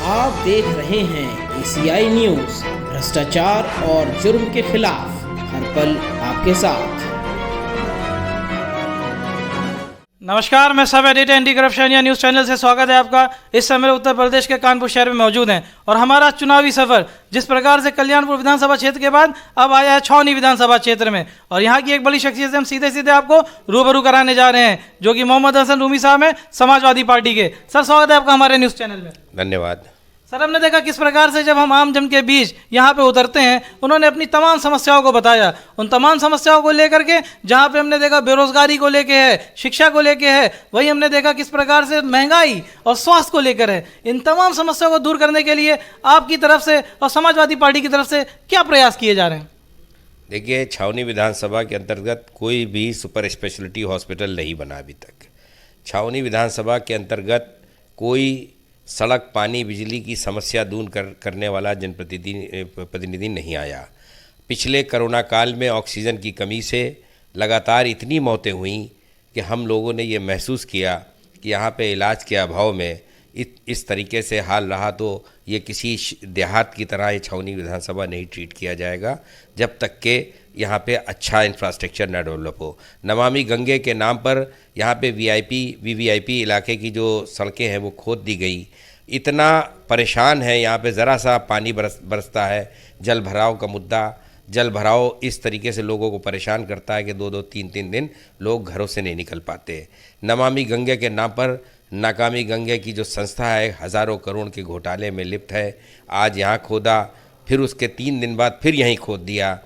आप देख रहे हैं एसीआई न्यूज़, भ्रष्टाचार और जुर्म के खिलाफ हर पल आपके साथ। नमस्कार, मैं सब एडिटर एंटी करप्शन या न्यूज़ चैनल से स्वागत है आपका। इस समय उत्तर प्रदेश के कानपुर शहर में मौजूद हैं और हमारा चुनावी सफर जिस प्रकार से कल्याणपुर विधानसभा क्षेत्र के बाद अब आया है छावनी विधानसभा क्षेत्र में, और यहाँ की एक बड़ी शख्सियत से हम सीधे सीधे आपको रूबरू कराने जा रहे हैं, जो कि मोहम्मद हसन रूमी साहब हैं, समाजवादी पार्टी के। सर, स्वागत है आपका हमारे न्यूज़ चैनल में। धन्यवाद। सर, हमने देखा किस प्रकार से जब हम आम जन के बीच यहाँ पे उतरते हैं, उन्होंने अपनी तमाम समस्याओं को बताया। उन तमाम समस्याओं को लेकर के जहाँ पे हमने देखा बेरोजगारी को लेके है, शिक्षा को लेके है, वही हमने देखा किस प्रकार से महंगाई और स्वास्थ्य को लेकर है। इन तमाम समस्याओं को दूर करने के लिए आपकी तरफ से और समाजवादी पार्टी की तरफ से क्या प्रयास किए जा रहे हैं? देखिए, छावनी विधानसभा के अंतर्गत कोई भी सुपर स्पेशलिटी हॉस्पिटल नहीं बना अभी तक। छावनी विधानसभा के अंतर्गत कोई सड़क, पानी, बिजली की समस्या दूर करने वाला जनप्रतिनिधि नहीं आया। पिछले कोरोना काल में ऑक्सीजन की कमी से लगातार इतनी मौतें हुई कि हम लोगों ने ये महसूस किया कि यहाँ पे इलाज के अभाव में इस तरीके से हाल रहा तो ये किसी देहात की तरह ये छावनी विधानसभा नहीं ट्रीट किया जाएगा जब तक के यहाँ पे अच्छा इंफ्रास्ट्रक्चर न डेवलप हो। नमामि गंगे के नाम पर यहाँ पे वीवीआईपी इलाके की जो सड़कें हैं वो खोद दी गई। इतना परेशान है यहाँ पे, ज़रा सा पानी बरसता है, जल भराव का मुद्दा, जल भराव इस तरीके से लोगों को परेशान करता है कि 2-2, 3-3 दिन लोग घरों से नहीं निकल पाते। नमामि गंगे के नाम पर नाकामी गंगे की जो संस्था है हज़ारों करोड़ के घोटाले में लिप्त है। आज यहाँ खोदा, फिर उसके 3 दिन बाद फिर यहीं खोद दिया,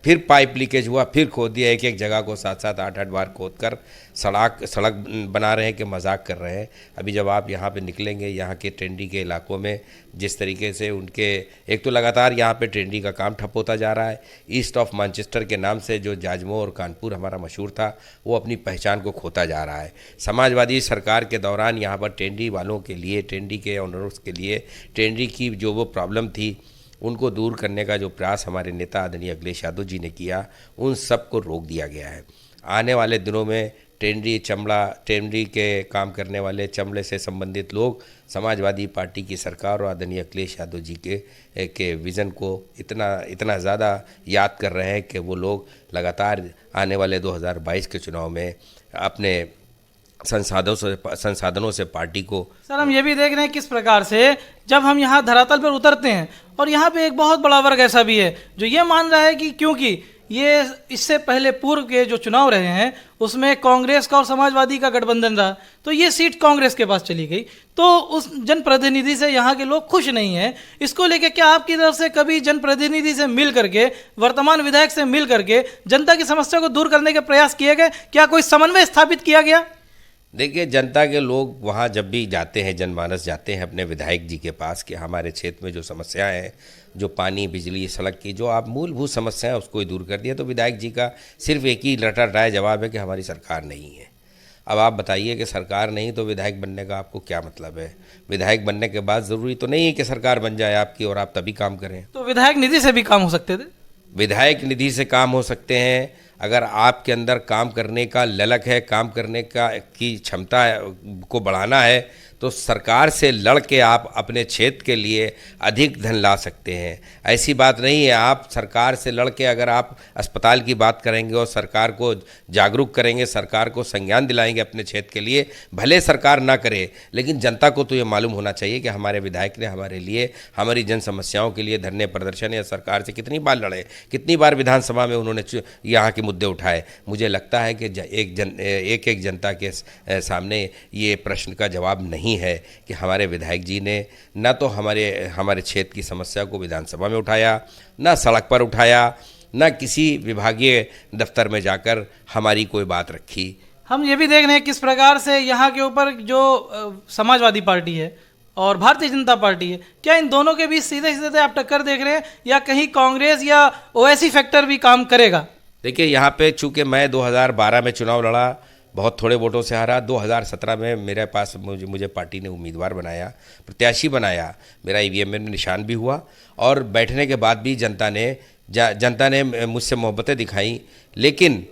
फिर पाइप लीकेज हुआ, फिर खोद दिया। एक एक जगह को 7-7, 8-8 बार खोद कर सड़क बना रहे हैं कि मजाक कर रहे हैं। अभी जब आप यहाँ पे निकलेंगे यहाँ के टेंडी के इलाकों में, जिस तरीके से उनके एक तो लगातार यहाँ पे टेंडी का काम ठप होता जा रहा है। ईस्ट ऑफ मैनचेस्टर के नाम से जो जाजमो और कानपुर हमारा मशहूर था, वो अपनी पहचान को खोता जा रहा है। समाजवादी सरकार के दौरान यहाँ पर टेंडी वालों के लिए, टेंडी के ऑनर्स के लिए, टेंडी की जो वो प्रॉब्लम थी उनको दूर करने का जो प्रयास हमारे नेता आदरणीय अखिलेश यादव जी ने किया, उन सब को रोक दिया गया है। आने वाले दिनों में टेंडी के काम करने वाले चमड़े से संबंधित लोग समाजवादी पार्टी की सरकार और आदरणीय अखिलेश यादव जी के विज़न को इतना ज़्यादा याद कर रहे हैं कि वो लोग लगातार आने वाले 2022 के चुनाव में अपने संसाधनों से पार्टी को। सर, हम ये भी देख रहे हैं किस प्रकार से जब हम यहाँ धरातल पर उतरते हैं, और यहाँ पे एक बहुत बड़ा वर्ग ऐसा भी है जो ये मान रहा है कि क्योंकि ये इससे पहले पूर्व के जो चुनाव रहे हैं उसमें कांग्रेस का और समाजवादी का गठबंधन रहा, तो ये सीट कांग्रेस के पास चली गई, तो उस जनप्रतिनिधि से यहाँ के लोग खुश नहीं हैं। इसको लेके क्या आपकी तरफ से कभी जनप्रतिनिधि से मिल करके, वर्तमान विधायक से मिल करके जनता की समस्या को दूर करने के प्रयास किए गए? क्या कोई समन्वय स्थापित किया गया? देखिए, जनता के लोग वहाँ जब भी जाते हैं, जनमानस जाते हैं अपने विधायक जी के पास कि हमारे क्षेत्र में जो समस्याएं हैं, जो पानी, बिजली, सड़क की जो आप मूलभूत समस्याएं हैं उसको ही दूर कर दिया, तो विधायक जी का सिर्फ एक ही रटा जवाब है कि हमारी सरकार नहीं है। अब आप बताइए कि सरकार नहीं तो विधायक बनने का आपको क्या मतलब है? विधायक बनने के बाद ज़रूरी तो नहीं है कि सरकार बन जाए आपकी और आप तभी काम करें। तो विधायक निधि से भी काम हो सकते थे? विधायक निधि से काम हो सकते हैं अगर आपके अंदर काम करने का ललक है, काम करने की क्षमता को बढ़ाना है, तो सरकार से लड़ के आप अपने क्षेत्र के लिए अधिक धन ला सकते हैं। ऐसी बात नहीं है आप सरकार से लड़ के अगर आप अस्पताल की बात करेंगे और सरकार को जागरूक करेंगे, सरकार को संज्ञान दिलाएंगे अपने क्षेत्र के लिए, भले सरकार ना करे लेकिन जनता को तो ये मालूम होना चाहिए कि हमारे विधायक ने हमारे लिए, हमारी जन समस्याओं के लिए धरने, प्रदर्शन या सरकार से कितनी बार लड़े, कितनी बार विधानसभा में उन्होंने यहाँ के मुद्दे उठाए। मुझे लगता है कि एक जनता के सामने ये प्रश्न का जवाब नहीं है कि हमारे विधायक जी ने न तो हमारे क्षेत्र की समस्या को विधानसभा में उठाया, न सड़क पर उठाया, न किसी विभागीय दफ्तर में जाकर हमारी कोई बात रखी। हम ये भी देख रहे हैं किस प्रकार से यहाँ के ऊपर जो समाजवादी पार्टी है और भारतीय जनता पार्टी है, क्या इन दोनों के बीच सीधे सीधे आप टक्कर देख रहे हैं या कहीं कांग्रेस या ओवैसी फैक्टर भी काम करेगा? देखिए, यहाँ पे चूँकि मैं 2012 में चुनाव लड़ा, बहुत थोड़े वोटों से हारा। 2017 में मेरे पास मुझे पार्टी ने उम्मीदवार बनाया, प्रत्याशी बनाया, मेरा ईवीएम में निशान भी हुआ, और बैठने के बाद भी जनता ने मुझसे मोहब्बतें दिखाई। लेकिन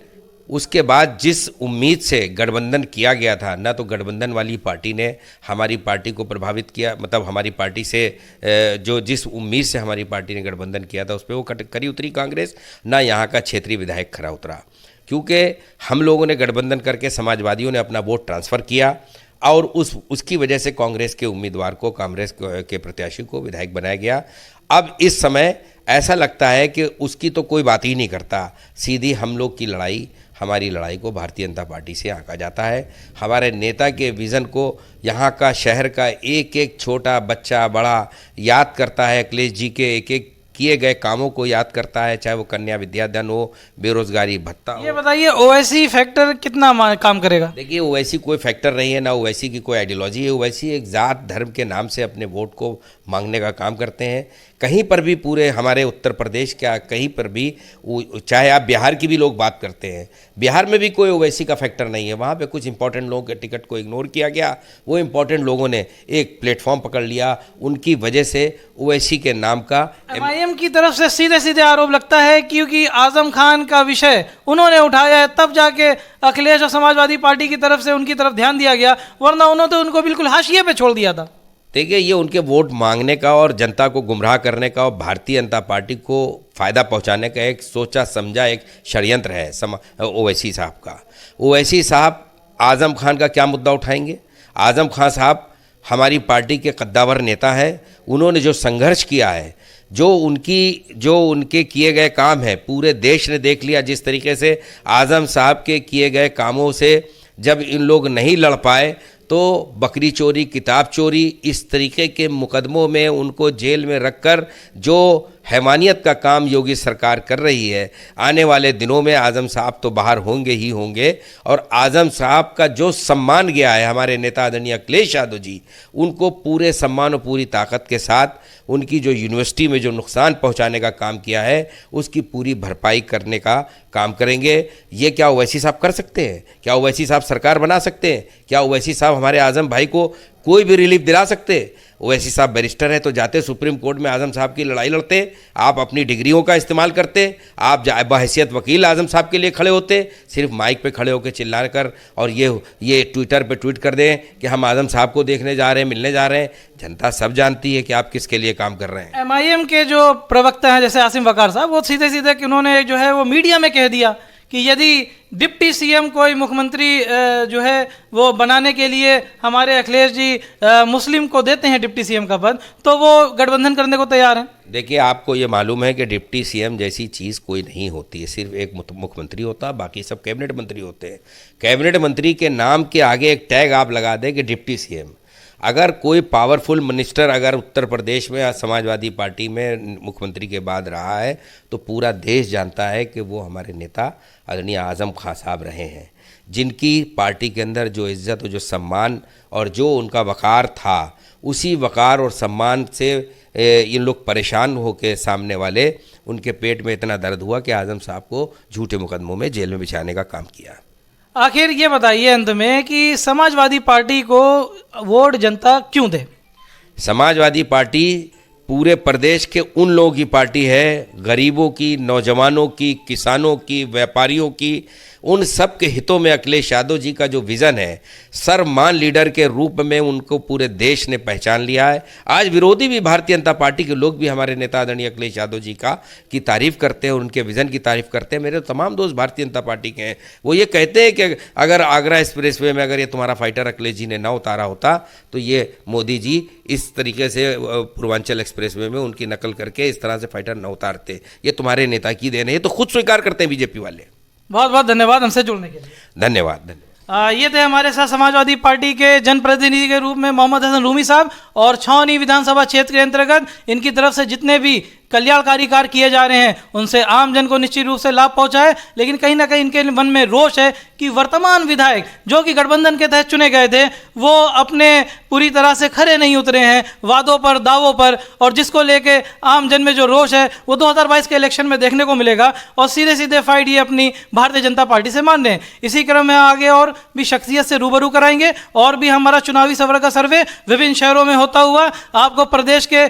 उसके बाद जिस उम्मीद से गठबंधन किया गया था, ना तो गठबंधन वाली पार्टी ने हमारी पार्टी को प्रभावित किया, मतलब हमारी पार्टी से जो जिस उम्मीद से हमारी पार्टी ने गठबंधन किया था उस पर वो खरी उतरी कांग्रेस, ना यहाँ का क्षेत्रीय विधायक खरा उतरा। क्योंकि हम लोगों ने गठबंधन करके समाजवादियों ने अपना वोट ट्रांसफ़र किया और उसकी वजह से कांग्रेस के उम्मीदवार को, कांग्रेस के प्रत्याशी को विधायक बनाया गया। अब इस समय ऐसा लगता है कि उसकी तो कोई बात ही नहीं करता, सीधी हम लोग की लड़ाई, हमारी लड़ाई को भारतीय जनता पार्टी से आंका जाता है। हमारे नेता के विज़न को यहाँ का, शहर का एक एक छोटा बच्चा बड़ा याद करता है, अखिलेश जी के एक एक किए गए कामों को याद करता है, चाहे वो कन्या विद्याधन हो, बेरोजगारी भत्ता हो। ये बताइए ओवैसी फैक्टर कितना काम करेगा? देखिए, ओवैसी कोई फैक्टर नहीं है, ना ओवैसी की कोई आइडियोलॉजी है। ओवैसी एक जात धर्म के नाम से अपने वोट को मांगने का काम करते हैं। कहीं पर भी पूरे हमारे उत्तर प्रदेश क्या, कहीं पर भी, चाहे आप बिहार की भी लोग बात करते हैं, बिहार में भी कोई ओवैसी का फैक्टर नहीं है। वहाँ पे कुछ इंपॉर्टेंट लोगों के टिकट को इग्नोर किया गया, वो इंपॉर्टेंट लोगों ने एक प्लेटफॉर्म पकड़ लिया, उनकी वजह से ओवैसी के नाम का एमआईएम की तरफ से सीधे सीधे आरोप लगता है क्योंकि आजम खान का विषय उन्होंने उठाया है, तब जाके अखिलेश और समाजवादी पार्टी की तरफ से उनकी तरफ ध्यान दिया गया, वरना उन्होंने तो उनको बिल्कुल हाशिए पे छोड़ दिया था। देखिए, ये उनके वोट मांगने का और जनता को गुमराह करने का और भारतीय जनता पार्टी को फ़ायदा पहुंचाने का एक सोचा समझा एक षड्यंत्र है ओवैसी साहब का। ओवैसी साहब आज़म खान का क्या मुद्दा उठाएंगे? आज़म खान साहब हमारी पार्टी के कद्दावर नेता है। उन्होंने जो संघर्ष किया है, जो उनके किए गए काम है, पूरे देश ने देख लिया। जिस तरीके से आज़म साहब के किए गए कामों से जब इन लोग नहीं लड़ पाए तो बकरी चोरी, किताब चोरी, इस तरीके के मुकदमों में उनको जेल में रखकर जो हैवानियत का काम योगी सरकार कर रही है, आने वाले दिनों में आज़म साहब तो बाहर होंगे ही होंगे। और आज़म साहब का जो सम्मान गया है हमारे नेता आदरणीय अखिलेश यादव जी, उनको पूरे सम्मान और पूरी ताकत के साथ उनकी जो यूनिवर्सिटी में जो नुकसान पहुंचाने का काम किया है उसकी पूरी भरपाई करने का काम करेंगे। ये क्या ओवैसी साहब कर सकते हैं? क्या ओवैसी साहब सरकार बना सकते हैं? क्या ओवैसी साहब हमारे आज़म भाई को कोई भी रिलीफ दिला सकते हैं? ओवैसी साहब बैरिस्टर है तो जाते सुप्रीम कोर्ट में आज़म साहब की लड़ाई लड़ते, आप अपनी डिग्रियों का इस्तेमाल करते, आप बहैसियत वकील आज़म साहब के लिए खड़े होते, सिर्फ माइक पे खड़े होकर चिल्ला कर और ये ट्विटर पे ट्वीट कर दें कि हम आज़म साहब को देखने जा रहे हैं, मिलने जा रहे हैं। जनता सब जानती है कि आप किसके लिए काम कर रहे हैं। एमआईएम के जो प्रवक्ता हैं जैसे आसिम वकार साहब, वो सीधे सीधे कि उन्होंने जो है वो मीडिया में कह दिया कि यदि डिप्टी सीएम कोई मुख्यमंत्री जो है वो बनाने के लिए हमारे अखिलेश जी मुस्लिम को देते हैं डिप्टी सीएम का पद, तो वो गठबंधन करने को तैयार हैं। देखिए, आपको ये मालूम है कि डिप्टी सीएम जैसी चीज़ कोई नहीं होती है। सिर्फ एक मुख्यमंत्री होता है, बाकी सब कैबिनेट मंत्री होते हैं। कैबिनेट मंत्री के नाम के आगे एक टैग आप लगा दें कि डिप्टी सीएम। अगर कोई पावरफुल मिनिस्टर अगर उत्तर प्रदेश में या समाजवादी पार्टी में मुख्यमंत्री के बाद रहा है तो पूरा देश जानता है कि वो हमारे नेता आदरणीय आज़म खान साहब रहे हैं, जिनकी पार्टी के अंदर जो इज्जत और जो सम्मान और जो उनका वक़ार था, उसी वक़ार और सम्मान से इन लोग परेशान होकर सामने वाले, उनके पेट में इतना दर्द हुआ कि आज़म साहब को झूठे मुकदमों में जेल में बिछाने का काम किया। आखिर ये बताइए अंत में कि समाजवादी पार्टी को वोट जनता क्यों दे? समाजवादी पार्टी पूरे प्रदेश के उन लोगों की पार्टी है, गरीबों की, नौजवानों की, किसानों की, व्यापारियों की, उन सब के हितों में अखिलेश यादव जी का जो विज़न है, सर्वमान लीडर के रूप में उनको पूरे देश ने पहचान लिया है। आज विरोधी भी, भारतीय जनता पार्टी के लोग भी हमारे नेता आदरणीय अखिलेश यादव जी की तारीफ़ करते हैं, उनके विज़न की तारीफ़ करते हैं। मेरे तो तमाम दोस्त भारतीय जनता पार्टी के हैं, वो ये कहते हैं कि अगर आगरा एक्सप्रेसवे में अगर ये तुम्हारा फाइटर अखिलेश जी ने ना उतारा होता तो ये मोदी जी इस तरीके से पूर्वांचल एक्सप्रेसवे में उनकी नकल करके इस तरह से फाइटर न उतारते। ये तुम्हारे नेता की देन है, ये तो खुद स्वीकार करते हैं बीजेपी वाले। बहुत बहुत धन्यवाद हमसे जुड़ने के लिए। धन्यवाद। ये थे हमारे साथ समाजवादी पार्टी के जनप्रतिनिधि के रूप में मोहम्मद हसन रूमी साहब, और छावनी विधानसभा क्षेत्र के अंतर्गत इनकी तरफ से जितने भी कल्याणकारी कार्य किए जा रहे हैं उनसे आम जन को निश्चित रूप से लाभ पहुंचा है। लेकिन कहीं ना कहीं इनके मन में रोष है कि वर्तमान विधायक जो कि गठबंधन के तहत चुने गए थे वो अपने पूरी तरह से खरे नहीं उतरे हैं वादों पर, दावों पर, और जिसको लेके आम जन में जो रोष है वो 2022 के इलेक्शन में देखने को मिलेगा। और सीधे सीधे फाइट ये अपनी भारतीय जनता पार्टी से मान रहे हैं। इसी क्रम में आगे और भी शख्सियत से रूबरू कराएंगे और भी हमारा चुनावी सफर का सर्वे विभिन्न शहरों में होता हुआ आपको प्रदेश के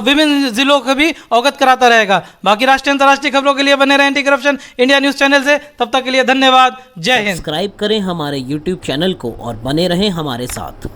विभिन्न जिलों के भी अवगत कराता रहेगा। बाकी राष्ट्रीय अंतर्राष्ट्रीय खबरों के लिए बने रहे anti corruption India news channel से। तब तक के लिए धन्यवाद। जय हिंद। सब्सक्राइब करें हमारे YouTube चैनल को और बने रहें हमारे साथ।